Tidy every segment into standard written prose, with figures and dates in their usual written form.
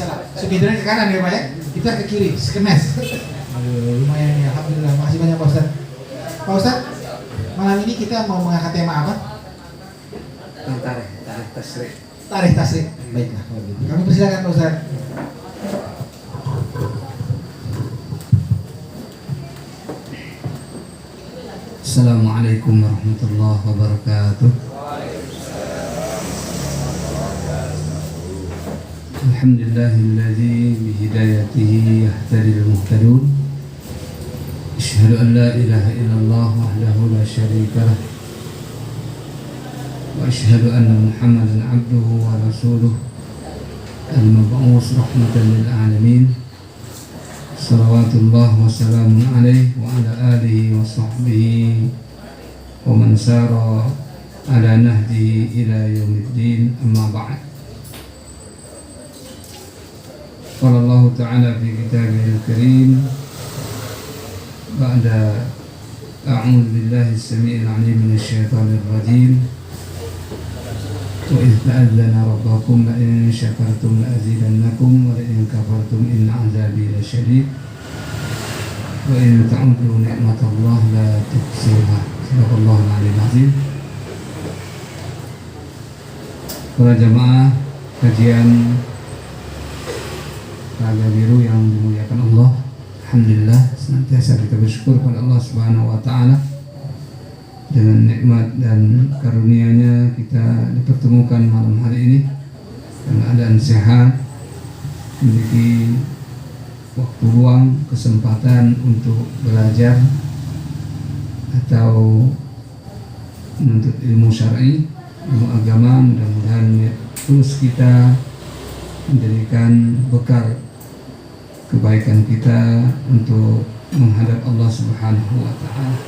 salah. Subhidran ke kanan ya Pak ya. Kita ke kiri, skemes. Aduh, lumayan ya, alhamdulillah. Makasih banyak Pak Ustaz. Pak Ustaz, malam ini kita mau mengangkat tema apa? Tarikh tasrik. Tarikh tasrik. Baiklah kalau gitu. Kami persilakan Pak Ustaz. Assalamualaikum warahmatullahi wabarakatuh. Alhamdulillahilladzi bihidayatihi yahtadil muhtadun. Asyhadu an la ilaha illallah wahdahu la syarika lah. Wa asyhadu anna Muhammadan abduhu wa rasuluh al-mab'us rahmatan lil alamin. Salawatullah wa salamun alaihi wa ala alihi wa sahbihi wa man sara ala nahdihi ila yaumiddin, amma ba'd. Qala Allah ta'ala fi kitabihil karim ba'da a'udzu billahi as-sami'il 'alim minasy syaithanir rajim. Wa idh ta'adzana rabbakum la in syakartum la azidannakum wa la in kafartum inna 'adzabi lasyadid. Wa in ta'uddu ni'matallahi la tuhsuha. Sadaqallahul 'aliyyul 'azim. Para jamaah kajian Raga Biru yang dimuliakan Allah, alhamdulillah senantiasa kita bersyukur pada Allah Subhanahu wa taala. Dengan nikmat dan karunia-Nya kita dipertemukan malam hari ini dalam keadaan sehat, memiliki waktu luang, kesempatan untuk belajar atau menuntut ilmu syar'i, ilmu agama. Mudah-mudahan terus kita menjadikan bekal kebaikan kita untuk menghadap Allah Subhanahu wa taala.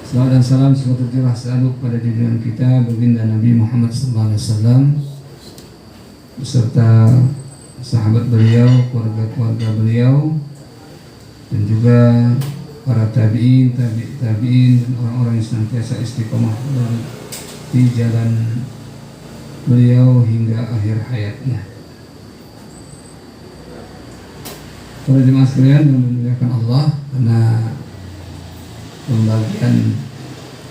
Salawat dan salam semoga tercurah selalu kepada junjungan kita baginda Nabi Muhammad SAW beserta sahabat beliau, keluarga-keluarga beliau, dan juga para tabi'in, tabi'in dan orang-orang yang senantiasa istiqomah di jalan beliau hingga akhir hayatnya. Para jemaah sekalian yang dimuliakan Allah, karena pembagian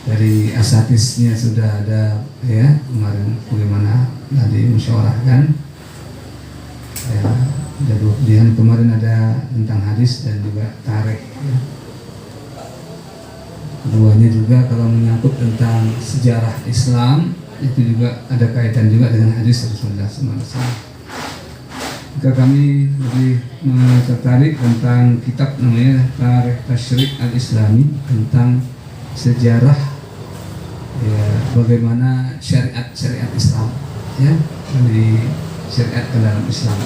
dari asatisnya sudah ada ya kemarin, bagaimana tadi musyawarahkan ya, ada dua pilihan kemarin, ada tentang hadis dan juga tarikh ya. Keduanya juga kalau menyangkut tentang sejarah Islam itu juga ada kaitan juga dengan hadis Rasulullah SAW. Maka kami lebih tertarik tentang kitab namanya Tarikh Tasyrik Al-Islami, tentang sejarah ya, bagaimana syariat Islam ya, dari syariat ke dalam Islam.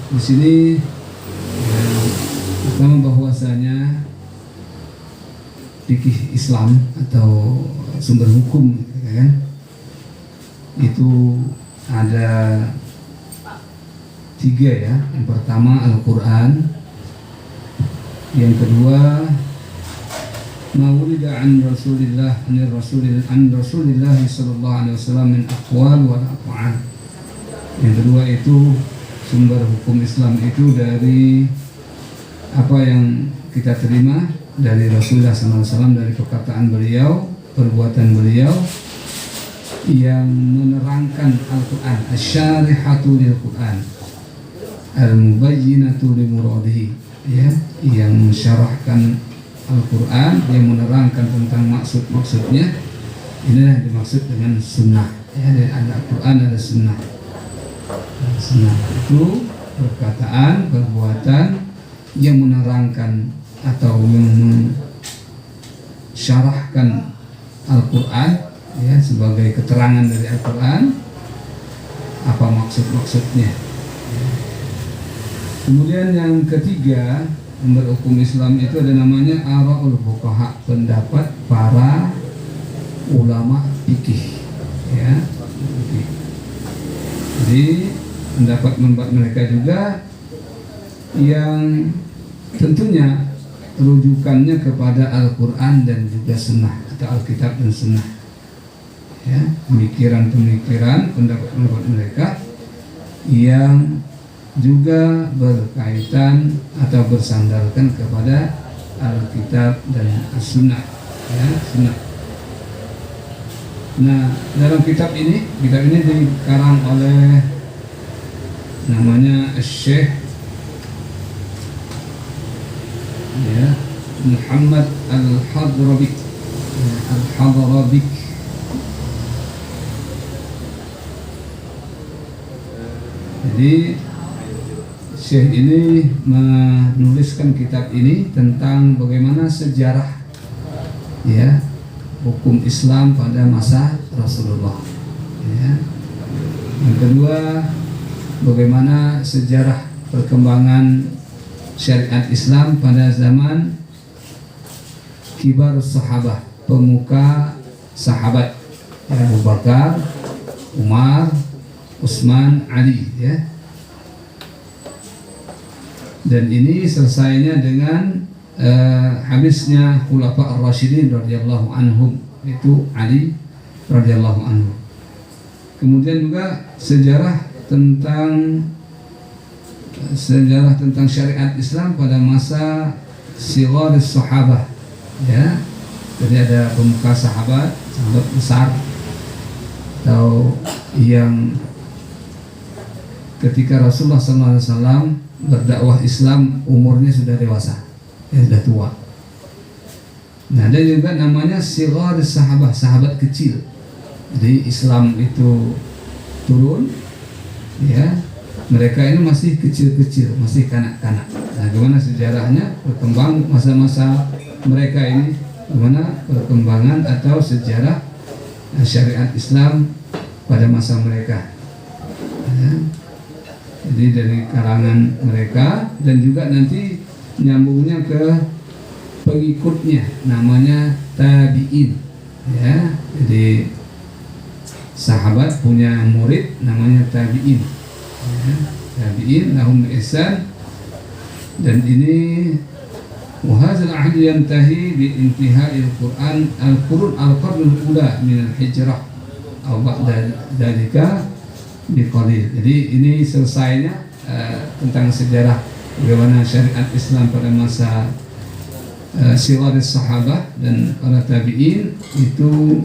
Di sini ya, pertama bahwasanya fikih Islam atau sumber hukum ya kan, itu ada tiga ya. Yang pertama Al-Quran, yang kedua mawulida an Rasulillah sallallahu alaihi wasallam min aqwal wal af'al. Yang kedua itu sumber hukum Islam itu dari apa yang kita terima dari Rasulullah SAW, dari perkataan beliau, perbuatan beliau yang menerangkan Al-Quran, asyarihatu lil-Quran, al-mubayyinatu limuradihi ya, yang mensyarahkan Al-Quran, yang menerangkan tentang maksud-maksudnya. Inilah dimaksud dengan sunnah ya, ada Al-Quran, ada sunnah. Sunnah itu perkataan, perbuatan yang menerangkan atau yang mensyarahkan Al-Quran ya, sebagai keterangan dari Al-Quran apa maksud-maksudnya. Kemudian yang ketiga, sumber hukum Islam itu ada namanya ara'ul fuqaha, pendapat para ulama fikih ya. Jadi pendapat mereka juga yang tentunya rujukannya kepada Al-Quran dan juga Sunnah atau Alkitab dan Sunnah ya, pemikiran-pemikiran, pendapat-pendapat mereka yang juga berkaitan atau bersandarkan kepada Alkitab dan As-Sunnah, ya, Sunnah. Nah, dalam kitab ini dikarang oleh namanya Syekh ya, Muhammad Al-Hadrabik. Jadi Syekh ini menuliskan kitab ini tentang bagaimana sejarah ya hukum Islam pada masa Rasulullah. Ya. Yang kedua, bagaimana sejarah perkembangan syariat Islam pada zaman kibar sahabat, pemuka sahabat, ya, Abu Bakar, Umar, Utsman, Ali, ya. Dan ini selesainya dengan habisnya Khulafa ar-Rasyidin radhiyallahu anhum, itu Ali radhiyallahu anhu. Kemudian juga sejarah tentang syariat Islam pada masa Sighar sahabah, ya. Jadi ada pemuka sahabat besar atau yang ketika Rasulullah SAW berdakwah Islam umurnya sudah dewasa, ya, sudah tua. Nah, ada juga namanya Sighar sahabah, sahabat kecil. Jadi Islam itu turun, ya, mereka ini masih kecil-kecil, masih kanak-kanak. Nah, gimana sejarahnya berkembang masa-masa mereka ini, gimana perkembangan atau sejarah syariat Islam pada masa mereka, ya. Jadi dari kalangan mereka dan juga nanti nyambungnya ke pengikutnya, namanya tabi'in, ya. Jadi sahabat punya murid namanya tabi'in, ya. Tabi'in lahum ihsan. Dan ini wahazal ahd yantahi bi intihai al-Qur'an al-qurun al-qarnul ula min al-hijrah atau ba'da dalika biqalil. Jadi ini selesainya tentang sejarah bagaimana syariat Islam pada masa Sighar sahabah dan para tabi'in itu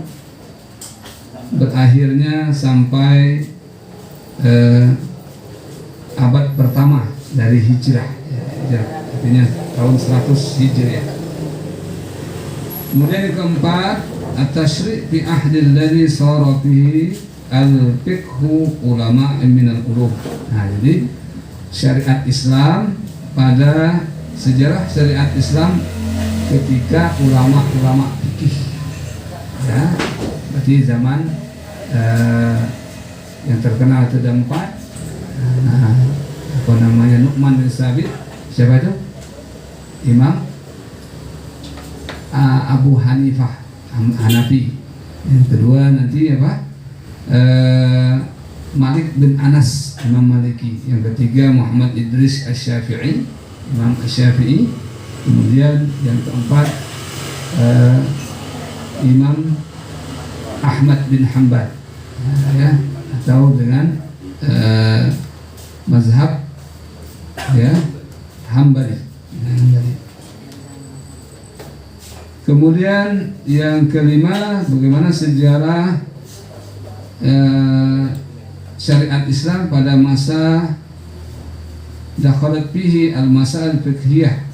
berakhirnya sampai abad pertama dari hijrah, artinya tahun 100 Hijriah. Kemudian yang keempat, at-tasyri' fi ahdil ladzi sara fihi al-fiqhu ulama min al-ulum. Nah, jadi syariat Islam pada sejarah syariat Islam ketika ulama-ulama fikih, ya, berarti zaman yang terkenal itu ada 4. Apa namanya, Nu'man bin Sabit, siapa itu? Imam Abu Hanifah Hanafi. Yang kedua nanti apa? Malik bin Anas, Imam Maliki. Yang ketiga Muhammad Idris Asy-Syafi'i, Imam Asy-Syafi'i. Kemudian yang keempat Imam Ahmad bin Hanbal, ya, atau dengan mazhab, ya, Hambali. Kemudian yang kelima, bagaimana sejarah syariat Islam pada masa dakhalat fihi al-masail fiqhiyah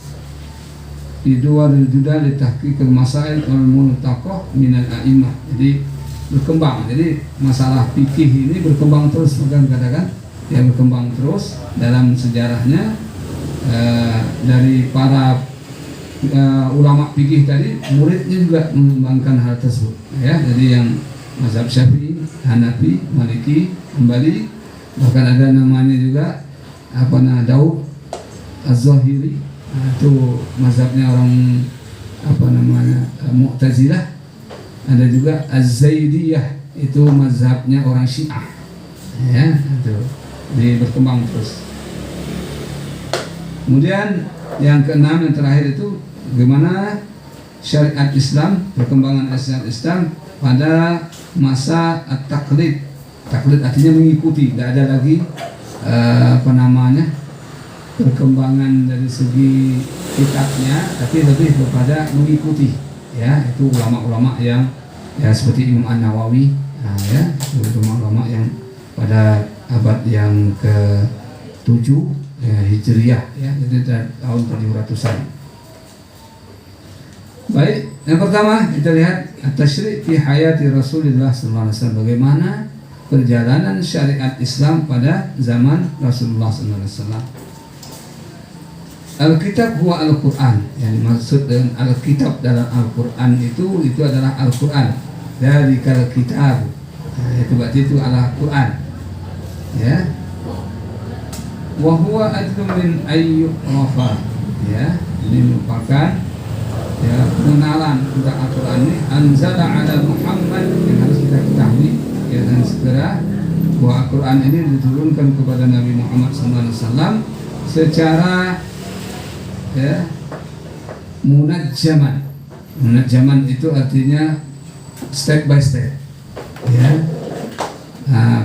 di duwaril judal li tahqiq al-masail al-multaqah min al-a'immah. Jadi berkembang. Jadi masalah fikih ini berkembang terus, bukan katakan ya, berkembang terus dalam sejarahnya dari para ulama fikih tadi, muridnya juga mengembangkan hal tersebut, ya. Jadi yang mazhab Syafi'i, Hanafi, Maliki, Hambali, bahkan ada namanya juga Daud Az-Zahiri, itu mazhabnya orang Mu'tazilah. Ada juga Az-Zaidiyah, itu mazhabnya orang Syiah, ya, itu. Jadi berkembang terus. Kemudian yang keenam, yang terakhir itu bagaimana syariat Islam, perkembangan syariat Islam pada masa at-taqlid. Taklid artinya mengikuti, tidak ada lagi perkembangan dari segi kitabnya, tapi lebih kepada mengikuti, ya, itu ulama-ulama yang ya seperti Imam An-Nawawi, ya, ulama-ulama yang pada abad yang ke-7 ya, Hijriyah, ya, jadi tahun 700-an. Baik, yang pertama kita lihat at-tasyri' fi hayati Rasulullah sallallahu alaihi wasallam, bagaimana perjalanan syariat Islam pada zaman Rasulullah sallallahu alaihi wasallam. Alkitab huwa Al-Quran, yang dimaksud dengan Alkitab dalam Al-Quran itu adalah Al-Quran dari kitab, itu berarti itu adalah Quran, ya. Wa huwa adlu min ayyuqrafa, ya, ini merupakan ya pengenalan tentang Al-Quran ini. Anzala ala Muhammad, yang harus kita ketahui, ya, dan segera bahwa Al-Quran ini diturunkan kepada Nabi Muhammad SAW secara ya munajjaman. Munajjaman itu artinya step by step, ya,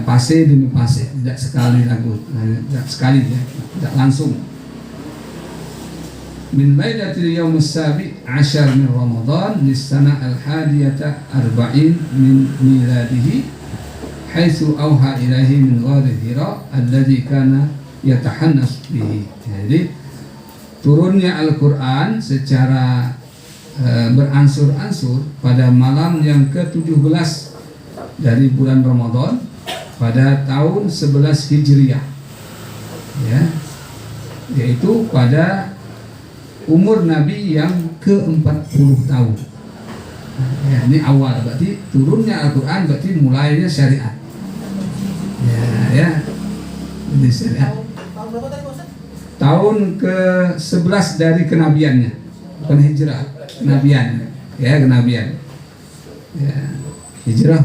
fase demi fase, tidak sekali tidak sekali, ya, tidak langsung. Min lailatil yaumis sabi' ashar min Ramadan lis-sana al-hadiyata arba'in min miladihi haitsu auha ilaihi min ghari Hira alladhi kana yatahannas bihi. Jadi turunnya Al-Quran secara beransur-ansur pada malam yang ke-17 dari bulan Ramadan pada tahun 11 Hijriah, ya, yaitu pada umur Nabi yang ke-40 tahun. Ya, ini awal, berarti turunnya Al-Quran berarti mulainya syariat. Ya, ini syariat. Tahun ke-11 dari kenabiannya, bukan hijrah, kenabian, ya, kenabian, ya, hijrah,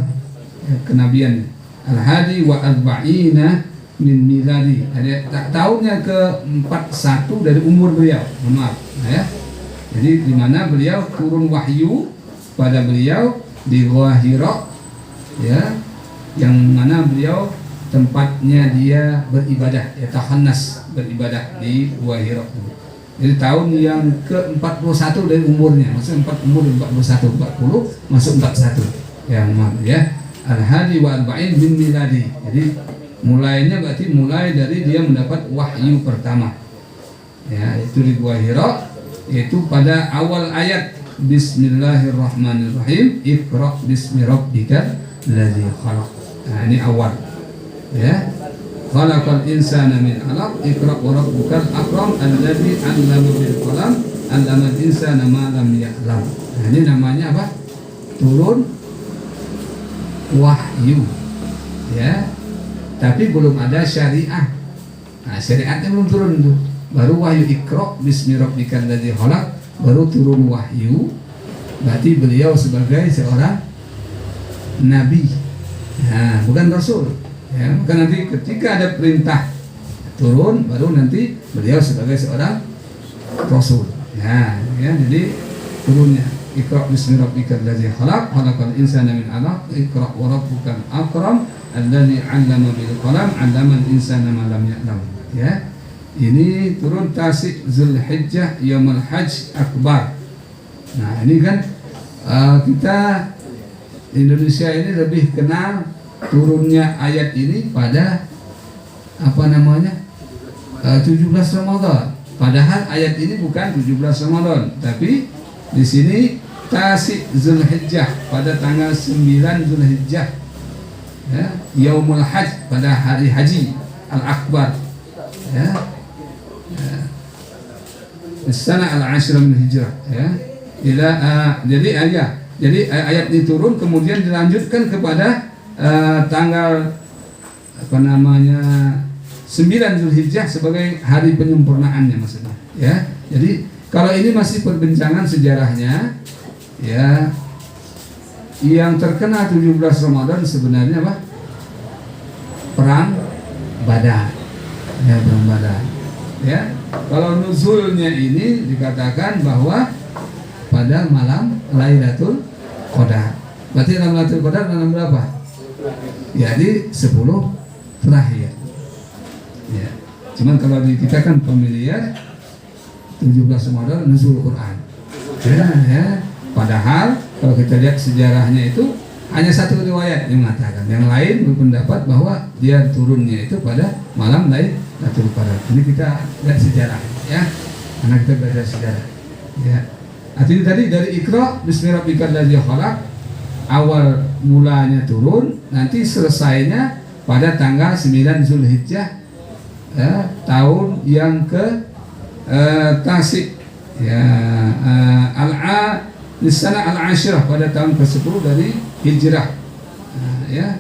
ya, kenabian. Al-Hadi wa Arba'ina min miladi, tahunnya ke-41 dari umur beliau, maaf, ya. Jadi di mana beliau turun wahyu pada beliau di Gua Hira, ya, yang mana beliau tempatnya dia beribadah, ya, tahannas, beribadah di Gua Hira. Jadi tahun yang ke-41 dari umurnya, maksudnya umur 41, 40 masuk 41, ya, maaf, ya. Al-Hadi wa Arba'in min miladi. Jadi mulainya berarti mulai dari dia mendapat wahyu pertama, ya, itu di Gua Hira, yaitu pada awal ayat Bismillahirrahmanirrahim, Iqra bismi rabbikal ladzi khalaq. Nah, ini awal, ya. Khalaqal insana min 'alaq, Iqra wa rabbukal akram alladzi 'allama bil qalam 'allamal insana ma lam ya'lam. Nah, ini namanya apa? Turun wahyu, ya. Tapi belum ada syariah. Nah, syariatnya belum turun tuh. Baru wahyu Iqra bismi rabbikal ladzi khalaq, baru turun wahyu. Berarti beliau sebagai seorang nabi, nah, bukan rasul, ya. Bukan nanti ketika ada perintah turun baru nanti beliau sebagai seorang rasul, ya, ya. Jadi turunnya Iqra bismi rabbikal ladzi khalaq, khalaqal insana min 'alaq, Iqra wa rabbukal akram alladzi 'allama bil qalam 'allamal insana ma lam ya'lam, ya. Ini turun Tasik Zulhijjah Yaumul Hajj Akbar. Nah, ini kan kita Indonesia ini lebih kenal turunnya ayat ini pada 17 Ramadan. Padahal ayat ini bukan 17 Ramadan, tapi di sini Tasik Zulhijjah pada tanggal 9 Zulhijjah, ya, Yaumul Hajj pada hari haji Al-Akbar, ya. Sana al-Ashr min Hijrah, ya. Jadi ayat ini turun kemudian dilanjutkan kepada tanggal 9 Zulhijjah sebagai hari penyempurnaannya, maksudnya, ya. Jadi kalau ini masih perbincangan sejarahnya, ya, yang terkena 17 Ramadan sebenarnya apa? Perang Badar, ya, perang Badar, ya. Kalau nuzulnya ini dikatakan bahwa pada malam Lailatul Qadar, Berarti dalam Lailatul Qadar dalam berapa? Ya di 10 terakhir. Ya. Cuman kalau di kita kan familiar 17 Ramadan nuzul Quran. Ya. Padahal kalau kita lihat sejarahnya itu hanya satu riwayat yang mengatakan, yang lain berpendapat bahwa dia turunnya itu pada malam Lailatul Qadar. Ini kita lihat sejarah, ya, karena kita belajar sejarah. Ya, artinya tadi dari Iqra Bismillahirrahmanirrahim khalaq, awal mulanya turun, nanti selesainya pada tanggal 9 Zulhijjah, ya, tahun yang ke Tasik, ya, di sana al-ashirah, pada tahun ke-10 dari Hijrah, ya,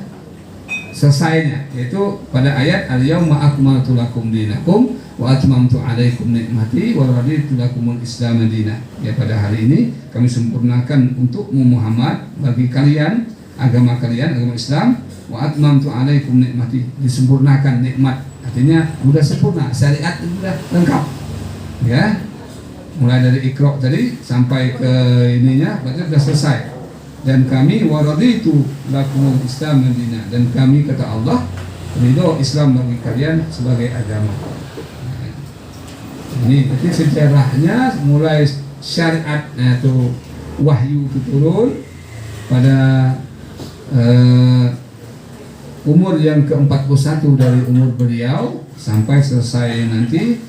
selesainya yaitu pada ayat al-yauma akmaltu lakum dinakum wa atmamtu alaikum nikmati wa raditu lakumul Islam madinah. Ya, pada hari ini kami sempurnakan untukmu Muhammad, bagi kalian agama Islam, wa atmamtu alaikum nikmati, disempurnakan nikmat, artinya sudah sempurna, syariat sudah lengkap, ya, mulai dari Iqra tadi sampai ke ininya berarti sudah selesai. Dan kami waraditu lakumul Islam madinah, dan kami kata Allah ridho Islam bagi kalian sebagai agama. Ini jadi sejarahnya mulai syariat itu wahyu itu turun pada umur yang ke-41 dari umur beliau sampai selesai nanti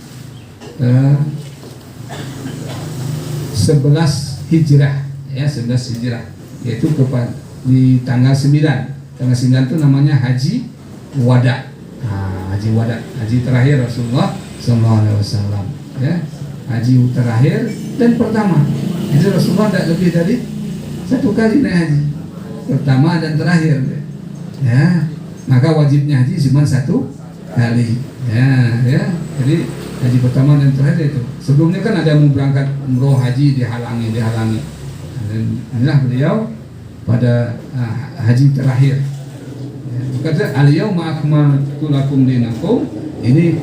11 Hijrah, ya, 11 Hijrah, yaitu di tanggal 9. Tanggal 9 itu namanya Haji Wada. Haji Wada, haji terakhir Rasulullah SAW, ya, haji terakhir dan pertama. Jadi Rasulullah tidak lebih dari 1 kali naik haji, pertama dan terakhir, ya. Maka wajibnya haji cuma 1 kali, ya. Jadi haji pertama dan terakhir itu. Sebelumnya kan ada mau berangkat umroh haji dihalangi. Dan inilah beliau pada haji terakhir. Kata al-yauma akmaltu lakum dinakum, ini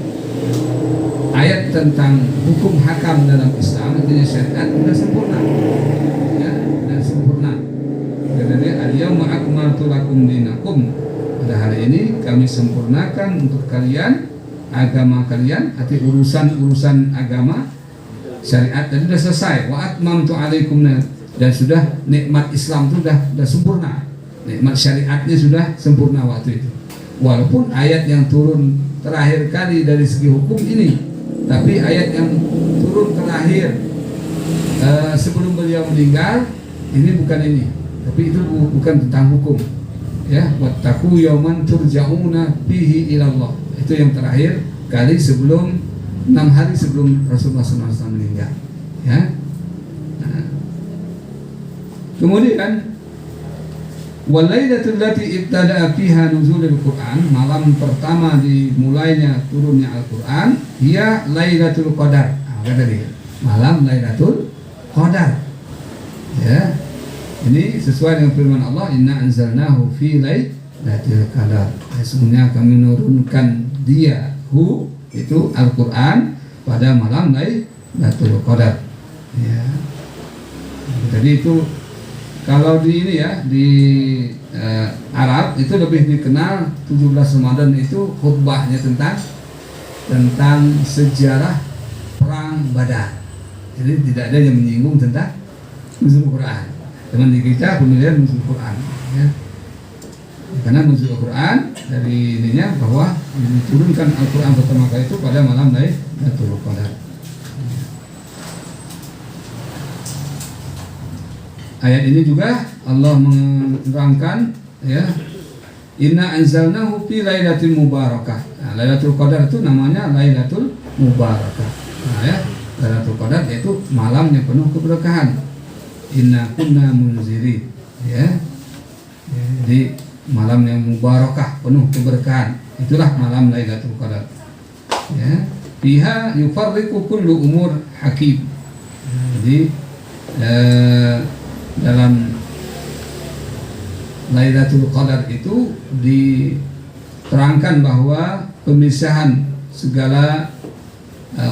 ayat tentang hukum hakam dalam Islam, artinya syariat sudah sempurna, ya, dan sempurna. Jadi al-yauma akmaltu lakum dinakum, pada hari ini kami sempurnakan untuk kalian agama kalian, arti urusan agama syariat dan sudah selesai. Wa atmamtu alaikum, dan sudah nikmat Islam itu sudah sempurna, nikmat syariatnya sudah sempurna waktu itu. Walaupun ayat yang turun terakhir kali dari segi hukum ini, tapi ayat yang turun terakhir sebelum beliau meninggal ini bukan ini, tapi itu bukan tentang hukum, ya. Wattaqu yauman turja'una fihi ilallah, itu yang terakhir kali sebelum 6 hari sebelum Rasulullah SAW meninggal, ya. Kemudian walailatul lati ibtada'a fiha nuzulul Quran, malam pertama dimulainya turunnya Al-Quran, ia Lailatul Qadar. Kata dia, malam Lailatul Qadar. Ya. Ini sesuai dengan firman Allah, inna anzalnahu fi Lailatul Qadar. Sesungguhnya kami menurunkan dia, itu Al-Quran, pada malam Lailatul Qadar. Ya. Jadi itu kalau di ini, ya, di Arab itu lebih dikenal 17 Ramadan itu khutbahnya tentang sejarah perang Badar. Jadi tidak ada yang menyinggung tentang nuzul Quran. Teman di kita pemilihan nuzul Quran, ya. Karena nuzul Quran dari ininya bahwa diturunkan Al-Quran pertama kali itu pada malam Lailatul Qadar. Ayat ini juga Allah menerangkan, ya, inna anzalnahu fi lailatul mubarakah. Nah, Lailatul Qadar itu namanya Lailatul Mubarakah. Nah, ya, Lailatul Qadar yaitu malam yang penuh keberkahan. Inna kunna munzirin, ya. Jadi malam yang mubarakah, penuh keberkahan, itulah malam Lailatul Qadar. Ya, fiha yufarriqu kullu umur hakim. Jadi dalam Lailatul Qadar itu diterangkan bahwa pemisahan segala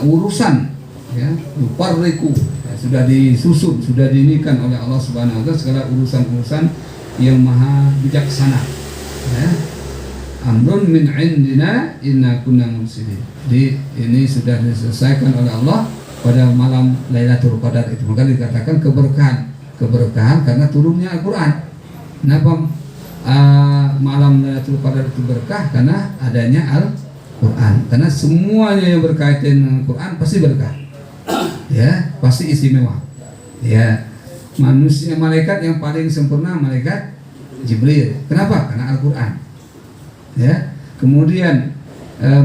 urusan, ya, yufarriqu, ya, sudah disusun, sudah diinikan oleh Allah Subhanahu wa taala segala urusan-urusan yang maha bijaksana. Ya. Amrun min indina inna kunna mursilin. Jadi ini sudah diselesaikan oleh Allah pada malam Lailatul Qadar itu. Maka dikatakan keberkahan karena turunnya Al-Qur'an. Kenapa malam Lailatul Qadar itu berkah? Karena adanya Al-Qur'an. Karena semuanya yang berkaitan dengan Al-Qur'an pasti berkah. Ya, pasti istimewa. Ya. Manusia malaikat yang paling sempurna malaikat Jibril. Kenapa? Karena Al-Qur'an. Ya, kemudian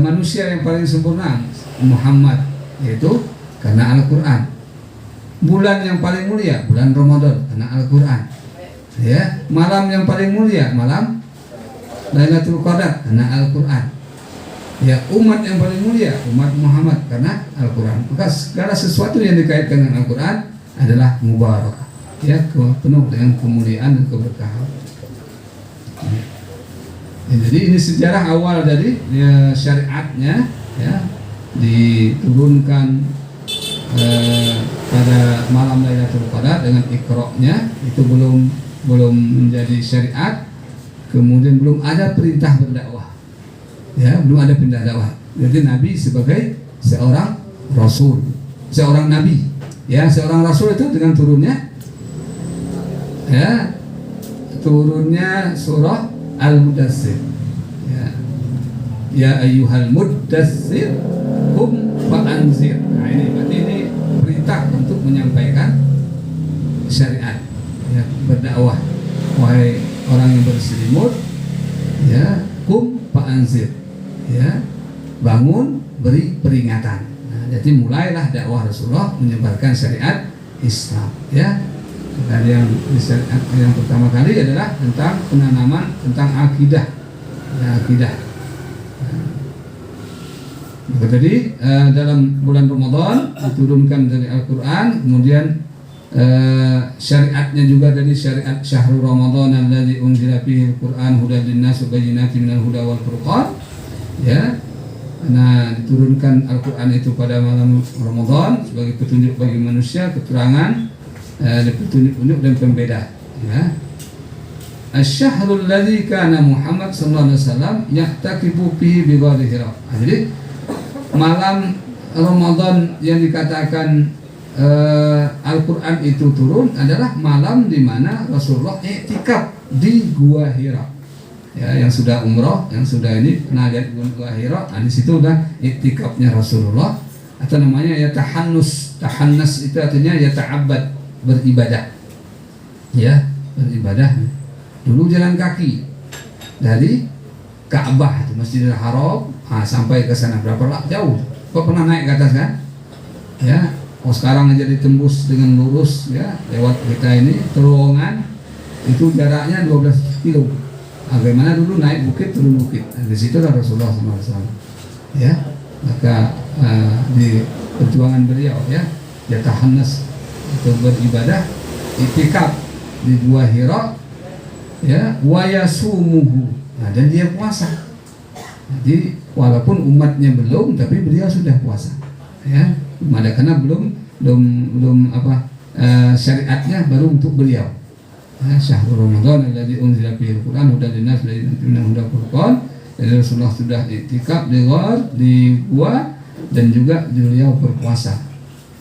manusia yang paling sempurna Muhammad, yaitu karena Al-Quran. Bulan yang paling mulia bulan Ramadan karena Al-Quran. Ya, malam yang paling mulia malam Lailatul Qadar karena Al-Quran. Ya, umat yang paling mulia umat Muhammad karena Al-Quran. Maka segala sesuatu yang dikaitkan dengan Al-Quran adalah mubarakah. Ya, penuh dengan kemuliaan dan keberkahan. Ya, jadi ini sejarah awal dari syariatnya, ya, diturunkan pada malam Lailatul Qadar dengan Iqra-nya. Itu belum menjadi syariat. Kemudian belum ada perintah berdakwah, ya, belum ada perintah dakwah. Jadi Nabi sebagai seorang Rasul, seorang Nabi, ya, seorang Rasul itu dengan turunnya surah Al-Mudaththir. Ya ayyuhal muddaththir qum fa'anzir. Nah, berarti ini perintah untuk menyampaikan syariat, ya, berdakwah. Wahai orang yang berselimut, ya, qum fa'anzir, ya, bangun, beri peringatan. Nah, jadi mulailah dakwah Rasulullah menyebarkan syariat Islam, ya. Dan yang pertama kali adalah tentang penanaman tentang akidah, ya, akidah. Maka tadi dalam bulan Ramadan diturunkan dari Al-Quran, kemudian syariatnya juga dari syariat Syahrul Ramadan alladzi unzila fihi al-Qur'an hudan linnas wa bayyinatin minal huda wal furqan. Ya. Nah, diturunkan Al-Quran itu pada malam Ramadan sebagai petunjuk bagi manusia, keterangan, petunjuk dan pembeda. Ya. Asy-syahrul ladzi kana Muhammad sallallahu alaihi wasallam yahtakibu fihi bi ghari Hira. Jadi malam Ramadan yang dikatakan Al-Quran itu turun adalah malam di mana Rasulullah i'tikaf di Gua Hira. Ya, yang sudah umroh, yang sudah ini pernah lihat Gua Hira, di situ udah i'tikafnya Rasulullah, atau namanya ya tahannus. Tahannas itu artinya ya ta'abbad, beribadah. Ya, beribadah. Dulu jalan kaki dari Ka'bah itu Masjidil Haram sampai ke sana berapa lah jauh. Kok pernah naik ke atas kan? Ya, sekarang aja ditembus dengan lurus, ya, lewat kita ini terowongan itu jaraknya 12 kilo. Bagaimana dulu naik bukit turun bukit. Di situ lah Rasulullah SAW. Ya, maka di perjuangan beliau, ya, tahannus itu beribadah, itikaf di Gua Hira, ya, wa yasumuhu. Nah, dan dia puasa. Jadi walaupun umatnya belum, tapi beliau sudah puasa. Ya, karena belum syariatnya baru untuk beliau. Ya, Syahrul Ramadan alladzi unzila fihi al-Qur'an hudan linnas wa bayyinatin minal huda wal furqan. Jadi Rasulullah sudah iktikaf di gua dan juga beliau berpuasa.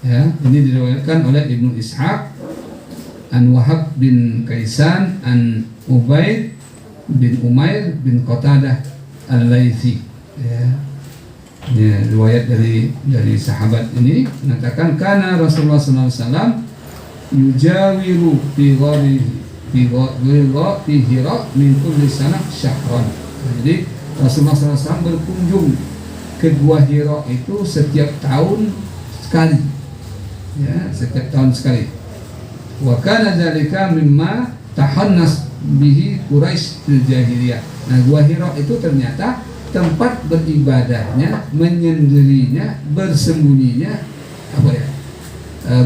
Ya, ini diriwayatkan oleh Ibnu Ishaq an Wahab bin Kaisan an Ubaid bin Umair bin Qatadah Al-Laitsi. Ya. Ya, riwayat dari sahabat ini mengatakan karena Rasulullah SAW yujawiru fi ghari fi Hira min kulli sanah syahran. Jadi Rasulullah SAW berkunjung ke Gua Hira itu setiap tahun sekali. Ya, setiap tahun sekali. Wa kana dzalika mimma tahannas bihi Quraisy fil jahiliyah. Nah, Gua Hira itu ternyata tempat beribadahnya, menyendirinya, bersembunyinya,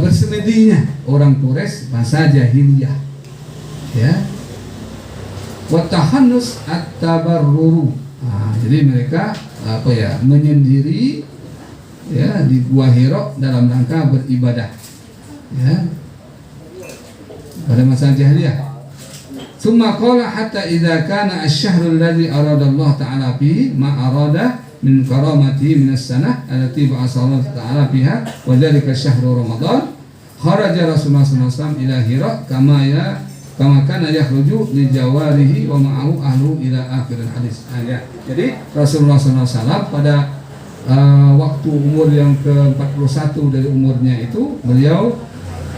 bersemedinya orang Quraisy masa jahiliyah. Ya. Wa tahannus at-tabarruru. Nah, jadi mereka menyendiri, ya, di Gua Hira dalam rangka beribadah. Ya. Pada masa jahiliyah. Thumma qala hatta idza kana asy-syahrul ladzi arada Allah ta'ala fihi ma arada min karamatihi min as-sanah allati ba'atha Allah ta'ala fiha wa dzalika syahru Ramadan kharaja Rasulullah sallallahu alaihi wasallam ila Hira kama kana yakhruju li jawarihi wa ma'ahu ahlu ila akhir hadis. Ya. Jadi Rasulullah sallallahu alaihi wasallam pada waktu umur yang ke-41 dari umurnya itu beliau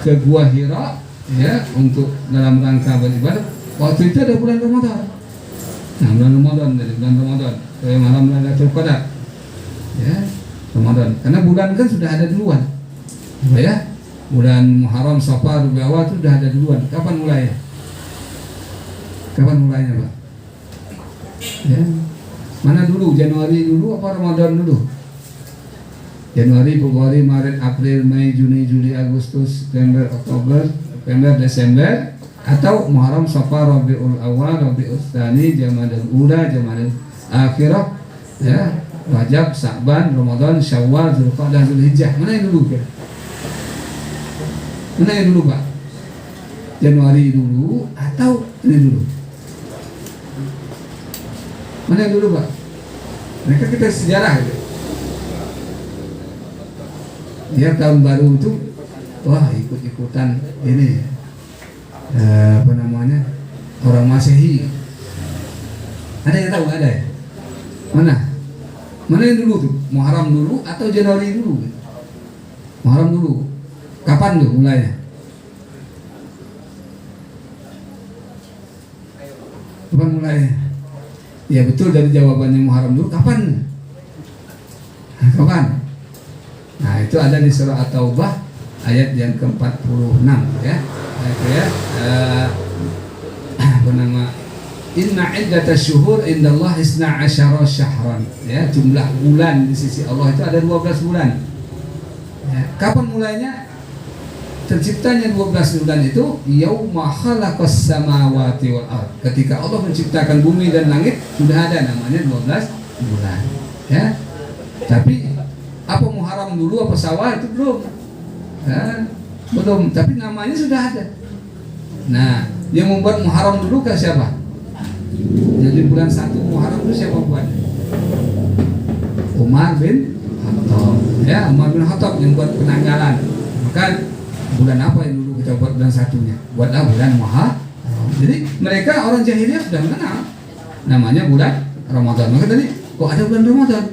ke Gua Hira ya untuk dalam rangka beribadah. Waktu itu ada bulan Ramadan. Nah, bulan Ramadan dari bulan Ramadan malam Lailatul Qadar. Ya, Ramadan. Karena bulan kan sudah ada duluan. Ya. Bulan Muharram, Safar, Rabiul Awal itu sudah ada duluan. Kapan mulainya? Kapan mulainya, Pak? Ya. Mana dulu? Januari dulu apa Ramadan dulu? Januari, Februari, Maret, April, Mei, Juni, Juli, Agustus, September, Oktober, November, Desember, atau Muharram, Safar, Rabiul Awal, Rabiul Tsani, Jamadul Ula, Jamadul Akhirah, ya, Rajab, Sa'ban, Ramadan, Syawal, Zulqa'dah, Zulhijjah. Mana yang dulu kira? Mana yang dulu, Pak? Januari dulu atau ini dulu? Mana yang dulu, Pak? Mereka kita sejarah gitu. Dia tahun baru itu, wah ikut-ikutan ini, apa namanya, orang Masehi. Ada yang tahu? Ada ya? Mana? Mana yang dulu tuh? Muharram dulu atau Januari dulu? Muharram dulu. Kapan tuh mulainya? Kapan mulainya? Ya betul dari jawabannya Muharram dulu. Kapan? Kapan? Nah itu ada di surah At-Taubah ayat yang ke-46 ya. Itu ya. Apa nama? Inna iddatash syuhur indallah 12 syahran. Ya, jumlah bulan di sisi Allah itu ada 12 bulan. Ya, kapan mulainya? Terciptanya 12 bulan itu yauma khalaqas samawati wal ard. Ketika Allah menciptakan bumi dan langit sudah ada namanya 12 bulan. Ya. Tapi apa Muharram dulu apa Syawal itu belum. Ya, belum, tapi namanya sudah ada. Nah, yang membuat Muharram dulu kan siapa? Jadi bulan 1 Muharram itu siapa buat? Umar bin Khattab. Ya, Umar bin Khattab yang buat penanggalan. Maka bulan apa yang dulu kita buat bulan satunya? Buatlah bulan Muharram. Jadi mereka orang jahiliyah sudah mengenal namanya bulan Ramadan. Maka tadi kok ada bulan Ramadan?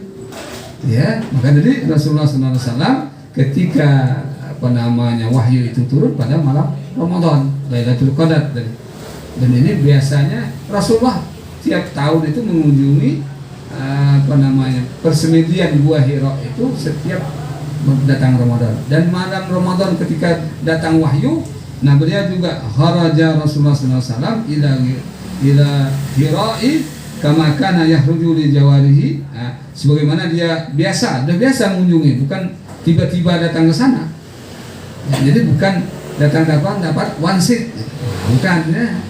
Ya, maka tadi Rasulullah SAW ketika apa namanya wahyu itu turun pada malam Ramadan, Lailatul Qadar tadi. Dan ini biasanya Rasulullah tiap tahun itu mengunjungi apa namanya persemedian Gua Hira itu setiap datang Ramadan. Dan malam Ramadan ketika datang wahyu, nah beliau juga kharaja Rasulullah SAW ila Hira'i kama kana yahruju li jawarihi. Nah, sebagaimana dia sudah biasa mengunjungi, bukan tiba-tiba datang ke sana. Ya, jadi bukan datang dapat wansit, bukan ya.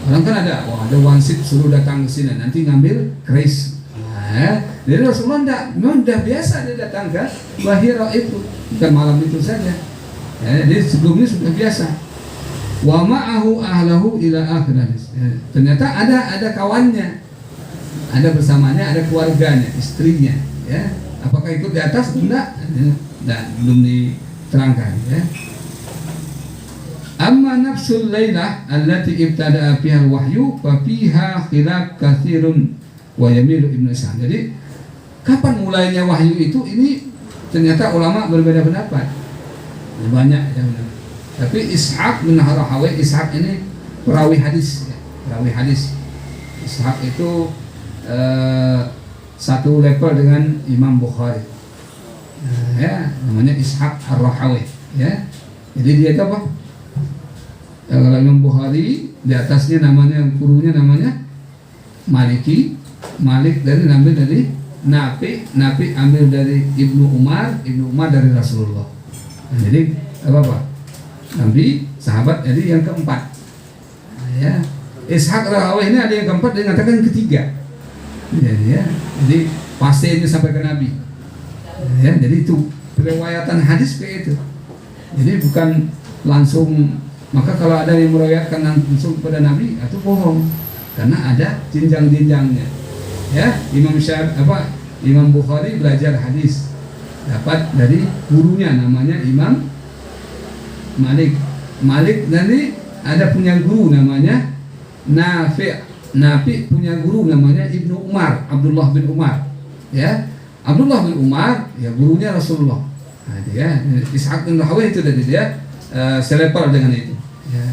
Orang kan ada wansit suruh datang ke sini nanti ngambil keris. Nah, jadi Rasulullah memang sudah biasa dia datang ke Gua Hira itu, bukan malam itu saja. Ya, jadi sebelumnya sudah biasa. Wa ma'ahu ahlahu ila akhir hadis. Ya, ternyata ada kawannya, ada bersamanya, ada keluarganya, istrinya. Ya, apakah ikut di atas? Enggak, belum diterangkan. Ya. Amma nafsul lailah allati ibtada'a fiha al-wahyu fa fiha khilaf katsirun wa yamilu Ibnu Ishaq. Jadi kapan mulainya wahyu itu ini ternyata ulama berbeda pendapat. Banyak ya. Tapi Ishaq bin Rahawai, Ishaq ini perawi hadis ya. Perawi hadis. Ishaq itu satu level dengan Imam Bukhari. Ya, namanya Ishaq Ar-Rahawai ya. Jadi dia itu apa? Kalau Imam Bukhari di atasnya namanya, gurunya namanya Maliki, Malik ambil dari Nafi ambil dari Ibnu Umar dari Rasulullah. Nah, jadi apa? Nabi, sahabat, jadi yang keempat. Nah, ya. Ishaq Rahawai ini ada yang keempat, dia mengatakan ketiga. Ya. Jadi pasti ini sampai ke Nabi. Ya, jadi itu periwayatan hadis kayak itu. Jadi bukan langsung Maka kalau ada yang meriwayatkan langsung kepada Nabi, itu bohong, karena ada jenjang-jenjangnya. Ya, Imam Bukhari belajar hadis dapat dari gurunya namanya Imam Malik. Malik nanti ada punya guru namanya Nafi punya guru namanya Ibnu Umar, Abdullah bin Umar. Ya, Abdullah bin Umar ya gurunya Rasulullah. Nah, dia Ishaq bin Rahawayh itu dari dia selepar dengan itu. Ya.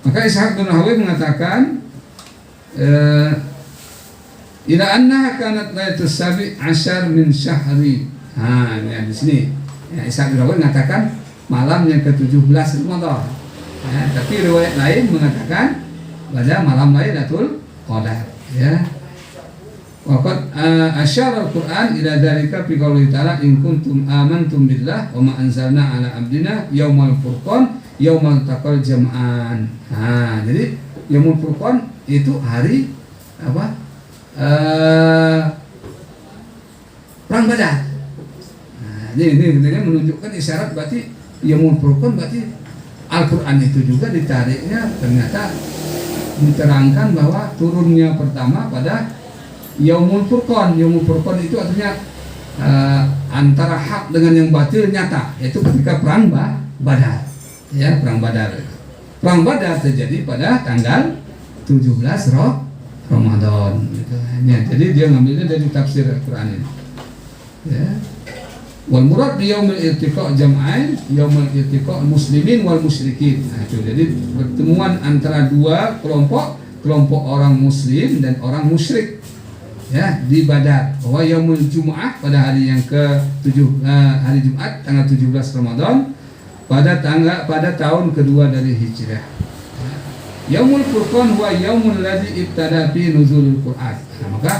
Maka Ishaq bin Rahawayh mengatakan ila annaha kanat lailatus sabi' asyar min syahri. Nah, ya, di sini ya, Ishaq bin Rahawayh mengatakan malam yang ke-17 Ramadan. Ya, tapi riwayat lain mengatakan pada malam Lailatul Qadar. Ya. Waqad asyara al-Qur'an ila dzalika fi qouli ta'ala in kuntum amantum billah wa ma anzalna ala abdina yaumal furqan yaumal taqal jam'an. Nah, jadi yaumul furqan itu hari apa? Perang Badar. Nah, ini menunjukkan isyarat berarti yaumul furqan berarti Al-Quran itu juga ditariknya ternyata diterangkan bahwa turunnya pertama pada Yaumul Furqan. Yaumul Furqan itu artinya antara hak dengan yang batil nyata, yaitu ketika perang Badar. Ya, perang Badar. Perang Badar terjadi pada tanggal 17 Ramadan. Gitu. Ya, jadi dia ngambilnya dari tafsir Al-Quran ini. Ya. Wal murad bi yaumil iltiqa' jam'ain yaumil iltiqa' muslimin wal musyrikin. Nah, itu jadi pertemuan antara dua kelompok orang muslim dan orang musyrik ya di Badar. Wa yaumul jumu'ah pada hari yang ke-7 hari Jumat tanggal 17 Ramadan pada tahun kedua dari Hijrah. Yaumul Furqan huwa yaumul ladzi ibtada fi nuzulul Qur'an. Nah, maka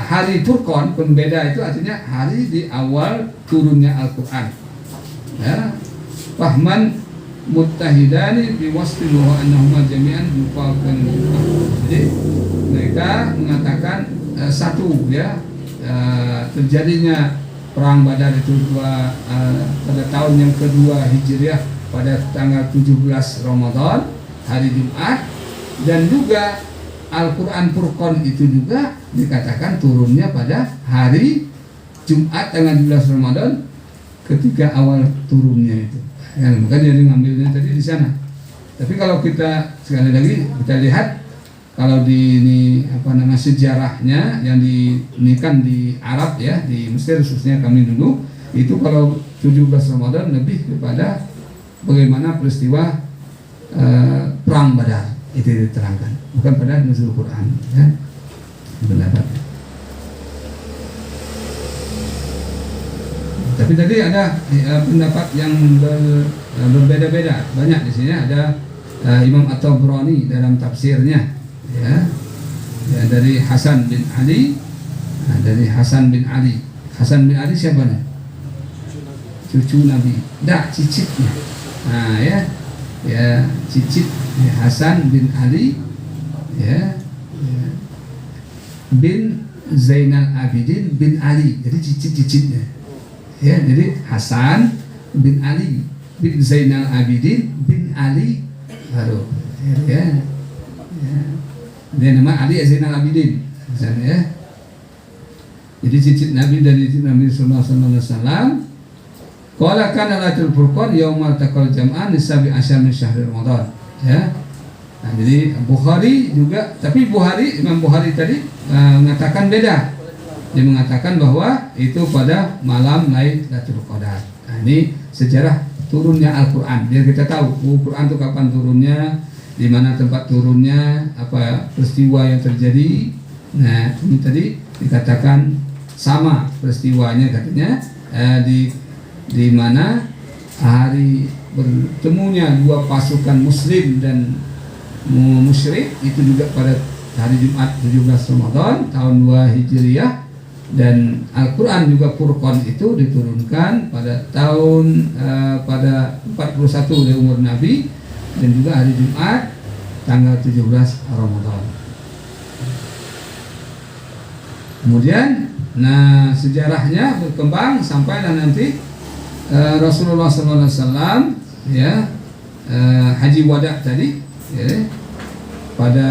hari Furqan pembeda itu artinya hari di awal turunnya Al-Quran. Ya, fahman muttahidani bi wasfi wa annahuma jami'an yuqakan. Jadi mereka mengatakan satu ya terjadinya perang Badar itu pada tahun yang kedua Hijriah pada tanggal 17 Ramadan hari Jumat, dan juga Al-Quran Furqan itu juga dikatakan turunnya pada hari Jumat tanggal 12 Ramadan ketika awal turunnya itu. Ya, bukan jadi ngambilnya tadi di sana. Tapi kalau kita sekali lagi kita lihat kalau di ini sejarahnya yang kan di Arab ya, di Mesir khususnya kami dulu itu kalau 17 Ramadan lebih kepada bagaimana peristiwa perang Badar itu diterangkan, bukan pada nuzul Quran ya. Pendapat. Tapi tadi ada pendapat yang berbeda-beda. Banyak di sini ada Imam At-Tabrani dalam tafsirnya ya. Dari Hasan bin Ali. Dari Hasan bin Ali. Hasan bin Ali siapa nih? Cucu Nabi. Cicitnya. Nah ya. Ya, cicit ya, Hasan bin Ali ya, bin Zainal Abidin bin Ali. Jadi cicit-cicitnya. Ya, jadi Hasan bin Ali bin Zainal Abidin bin Ali baru ya. Dia nama Ali Zainal Abidin misalnya ya. Jadi cicit Nabi dari Nabi sallallahu alaihi wasallam. Qala kana Lailatul Furqan yaumal taqal jam'an lisabi asyar min syahr Ramadan. Ya. Nah, jadi Bukhari juga, tapi Imam Bukhari tadi mengatakan beda. Dia mengatakan bahwa itu pada malam Lailatul Qadar. Nah, ini sejarah turunnya Al-Qur'an. Biar kita tahu Al-Qur'an itu kapan turunnya, di mana tempat turunnya, apa peristiwa yang terjadi. Nah, ini tadi dikatakan sama peristiwanya katanya di mana hari bertemunya dua pasukan muslim dan musyrik itu juga pada hari Jumat 17 Ramadan tahun 2 Hijriah, dan Al-Quran juga Furqan itu diturunkan pada tahun pada 41 dari umur Nabi, dan juga hari Jumat tanggal 17 Ramadan. Kemudian sejarahnya berkembang sampailah nanti Rasulullah SAW ya haji wada tadi, ya, pada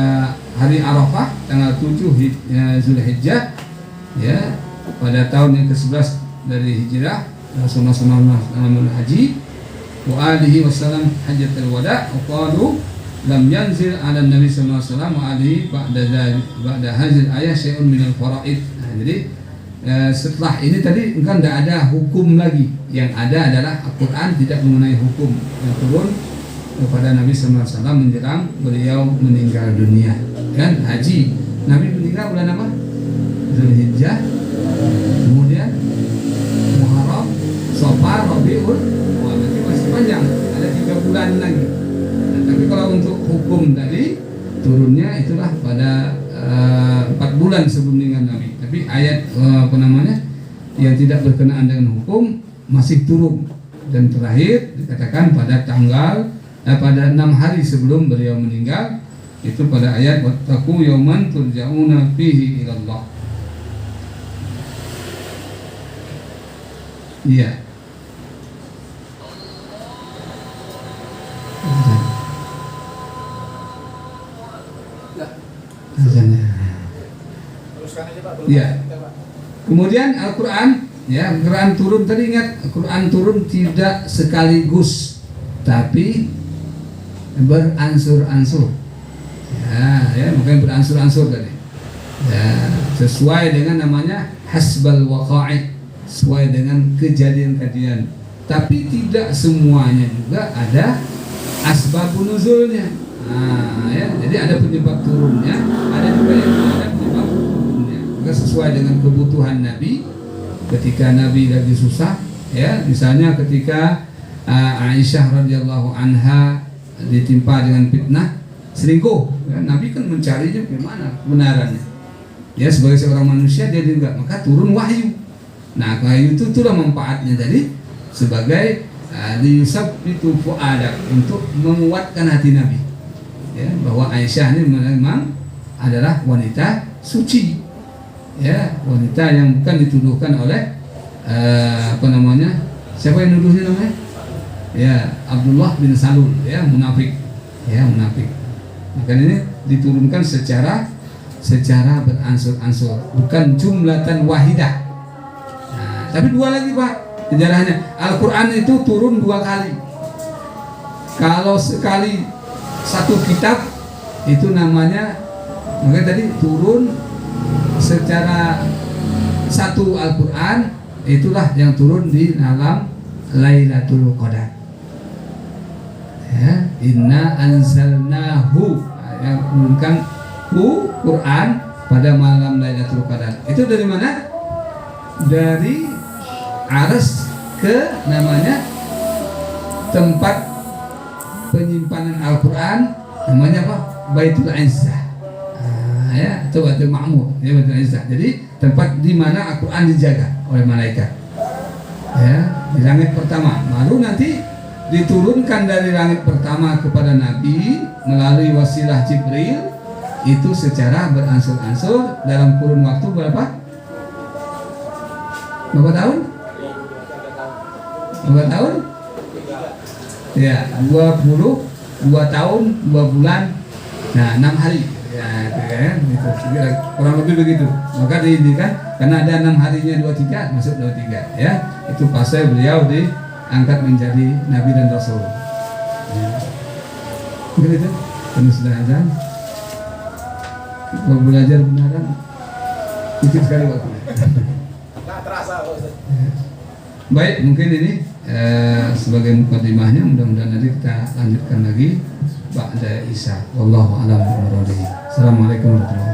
hari Arafah tanggal 7 Zulhijjah, ya, pada tahun yang ke-11 dari hijrah, Rasulullah SAW haji wa alihi wasallam hajjatul wada, qalu lam yanzil 'ala Nabi sallallahu alaihi wasallam wa alihi ba'da hadhihi ayat syai'un minal faraid. Nah, jadi setelah ini tadi kan tidak ada hukum lagi, yang ada adalah Al-Quran tidak mengenai hukum yang turun kepada Nabi sallallahu alaihi wasallam menjelang beliau meninggal dunia. Kan haji Nabi meninggal bulan apa? Zulhijjah, kemudian Muharram, Safar, Rabiul, wah berarti masih panjang, ada 3 bulan lagi. Nah, tapi kalau untuk hukum tadi turunnya itulah pada 4 bulan sebelum meninggal Nabi. Tapi ayat yang tidak berkenaan dengan hukum masih turun, dan terakhir dikatakan pada pada 6 hari sebelum beliau meninggal, itu pada ayat wattaqu yawman turja'una fihi ilallah. Iya. Ya. Kemudian Al-Quran, ya, Al-Quran turun tadi, ingat Al-Quran turun tidak sekaligus, tapi beransur-ansur. Ya, makanya beransur-ansur tadi. Ya, sesuai dengan namanya hasbal waqa'i, sesuai dengan kejadian-kejadian. Tapi tidak semuanya juga ada asbabun nuzulnya. Nah, ya, jadi ada penyebab turunnya, ada juga yang ada penyebab turunnya. Maka sesuai dengan kebutuhan Nabi ketika Nabi lagi susah, ya, misalnya ketika Aisyah radhiyallahu anha ditimpa dengan fitnah selingkuh, ya, Nabi kan mencarinya bagaimana kebenarannya. Ya, sebagai seorang manusia dia juga, maka turun wahyu. Nah, wahyu itu itulah manfaatnya tadi sebagai diusap itu fuadak, untuk menguatkan hati Nabi, ya, bahwa Aisyah ini memang adalah wanita suci, ya, wanita yang bukan dituduhkan oleh siapa yang nuduhnya namanya, ya, Abdullah bin Salul, ya, munafik, ya, munafik. Maka ini diturunkan secara beransur-ansur, bukan jumlatan wahidah. Nah, tapi 2 lagi Pak sejarahnya. Al-Quran itu turun 2 kali. Kalau sekali satu kitab itu namanya, makanya tadi turun secara satu Al-Quran, itulah yang turun di dalam Lailatul Qadar. Ya, inna anzalnahu, yang menurunkan Quran pada malam Lailatul Qadar. Itu dari mana? Dari Arsy ke namanya tempat penyimpanan Al-Quran, namanya apa? Baitul Izzah. Ya, itu Baitul Ma'mur, ya, Baitul Izzah. Jadi tempat di mana Al-Quran dijaga oleh malaikat. Ya, di langit pertama. Baru nanti diturunkan dari langit pertama kepada Nabi melalui wasilah Jibril, itu secara beransur-ansur dalam kurun waktu berapa tahun? Berapa tahun? Ya, 22 tahun, 2 bulan, nah 6 hari. Ya, gitu. Kurang lebih begitu. Maka diindikan karena ada 6 harinya 23, masuk 23, ya. Itu pasal beliau diangkat menjadi Nabi dan Rasul. Ya. Begitu. Kami sudah azan. Mau belajar benaran, sedikit sekali waktunya. Nggak terasa Pak Ustaz. Baik, mungkin ini sebagai mukadimahnya, mudah-mudahan nanti kita lanjutkan lagi ba'da Isya. Wallahu a'lam bishawab. Assalamualaikum warahmatullahi wabarakatuh.